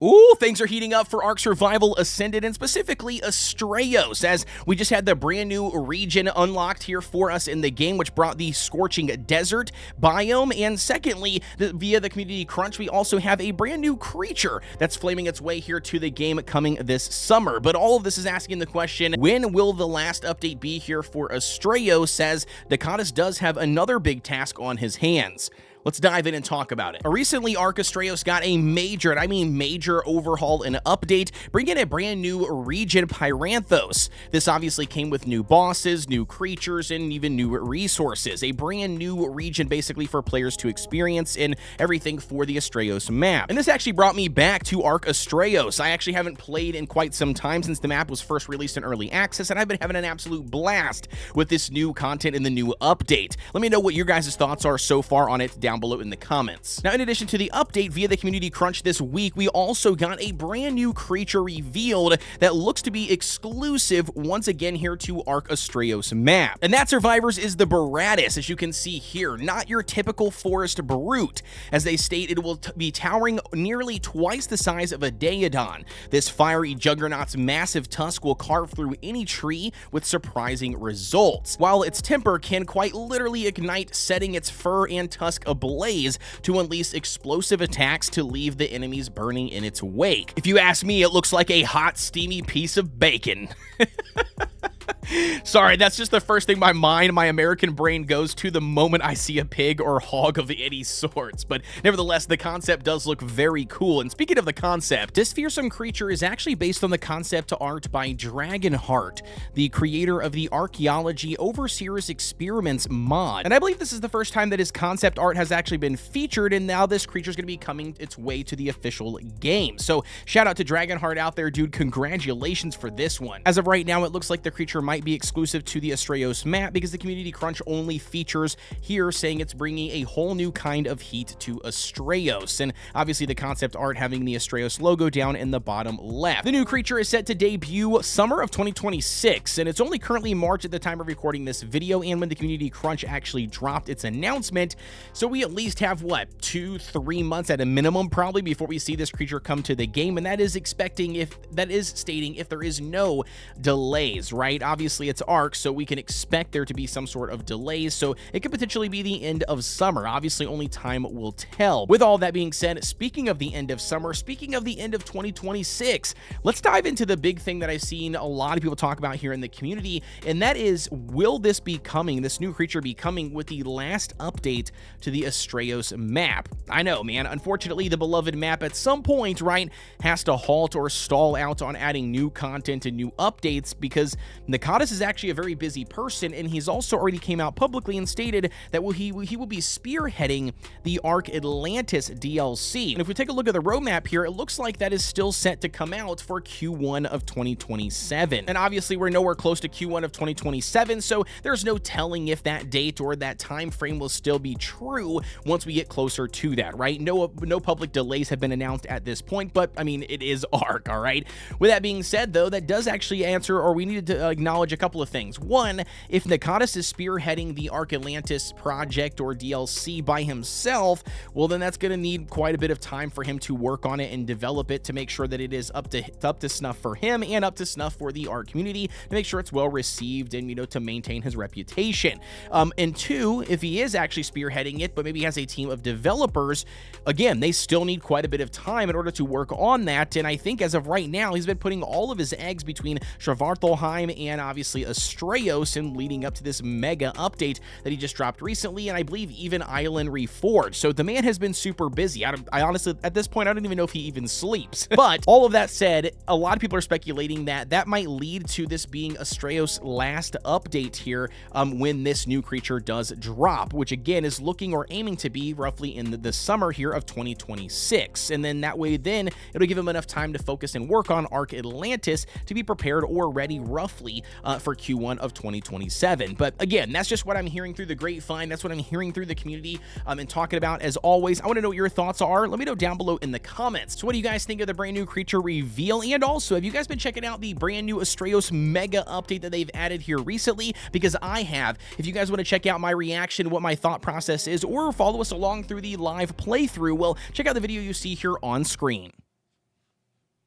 Ooh, things are heating up for Ark Survival Ascended, and specifically Astraeos, as we just had the brand new region unlocked here for us in the game, which brought the scorching desert biome. And secondly, via the community crunch, we also have a brand new creature that's flaming its way here to the game coming this summer. But all of this is asking the question, when will the last update be here for Astraeos, as Daeodon does have another big task on his hands. Let's dive in and talk about it. Recently, ARK Astraeos got a major, and I mean major, overhaul and update, bringing a brand new region, Pyranthos. This obviously came with new bosses, new creatures, and even new resources. A brand new region basically for players to experience in everything for the Astraeos map. And this actually brought me back to ARK Astraeos. I actually haven't played in quite some time since the map was first released in early access, and I've been having an absolute blast with this new content and the new update. Let me know what your guys' thoughts are so far on it down below in the comments. Now, in addition to the update via the community crunch this week, we also got a brand new creature revealed that looks to be exclusive once again here to ARK Astraeos map. And that, survivors, is the Boaratos, as you can see here. Not your typical forest brute. As they state, it will be towering nearly twice the size of a Daeodon. This fiery juggernaut's massive tusk will carve through any tree with surprising results, while its temper can quite literally ignite, setting its fur and tusk ablaze to unleash explosive attacks to leave the enemies burning in its wake. If you ask me, it looks like a hot, steamy piece of bacon. Sorry, that's just the first thing my American brain goes to the moment I see a pig or hog of any sorts. But nevertheless, the concept does look very cool. And speaking of the concept, this fearsome creature is actually based on the concept art by Dragonheart, the creator of the Archaeology Overseer's Experiments mod. And I believe this is the first time that his concept art has actually been featured, and now this creature is going to be coming its way to the official game. So shout out to Dragonheart out there, dude. Congratulations for this one. As of right now, it looks like the creature might be exclusive to the Astraeos map, because the community crunch only features here saying it's bringing a whole new kind of heat to Astraeos, and obviously the concept art having the Astraeos logo down in the bottom left. The new creature is set to debut summer of 2026, and it's only currently March at the time of recording this video and when the community crunch actually dropped its announcement. So we at least have, what, 2-3 months at a minimum probably before we see this creature come to the game, and that is stating if there is no delays, right? Obviously it's ARK, so we can expect there to be some sort of delays, so it could potentially be the end of summer. Obviously only time will tell. With all that being said, speaking of the end of summer, speaking of the end of 2026, let's dive into the big thing that I've seen a lot of people talk about here in the community, and that is, will this new creature be coming with the last update to the Astraeos map? I know, man, unfortunately the beloved map at some point, right, has to halt or stall out on adding new content and new updates, because Daeodon is actually a very busy person, and he's also already came out publicly and stated that he will be spearheading the ARK Atlantis DLC. And if we take a look at the roadmap here, it looks like that is still set to come out for Q1 of 2027. And obviously we're nowhere close to Q1 of 2027, so there's no telling if that date or that time frame will still be true once we get closer to that, right? No public delays have been announced at this point, but I mean, it is ARK, all right? With that being said, though, that does actually answer, or we needed to acknowledge a couple of things. One, if Daeodon is spearheading the ARK Atlantis project or DLC by himself, well, then that's going to need quite a bit of time for him to work on it and develop it to make sure that it is up to snuff for him and up to snuff for the ARK community, to make sure it's well received and, you know, to maintain his reputation. And two, if he is actually spearheading it, but maybe has a team of developers, again, they still need quite a bit of time in order to work on that. And I think as of right now, he's been putting all of his eggs between Svartalfheim and obviously Astraeos, and leading up to this mega update that he just dropped recently, and I believe even Island Reforged. So the man has been super busy. I honestly, at this point, I don't even know if he even sleeps. But all of that said, a lot of people are speculating that that might lead to this being Astraeos' last update here when this new creature does drop, which again is looking or aiming to be roughly in the summer here of 2026. And then that way, then it'll give him enough time to focus and work on ARK Atlantis to be prepared or ready roughly for Q1 of 2027. But again, that's just what I'm hearing through the grapevine. That's what I'm hearing through the community and talking about. As always, I want to know what your thoughts are. Let me know down below in the comments. So what do you guys think of the brand new creature reveal? And also, have you guys been checking out the brand new Astraeos mega update that they've added here recently? Because I have. If you guys want to check out my reaction, what my thought process is, or follow us along through the live playthrough, well, check out the video you see here on screen.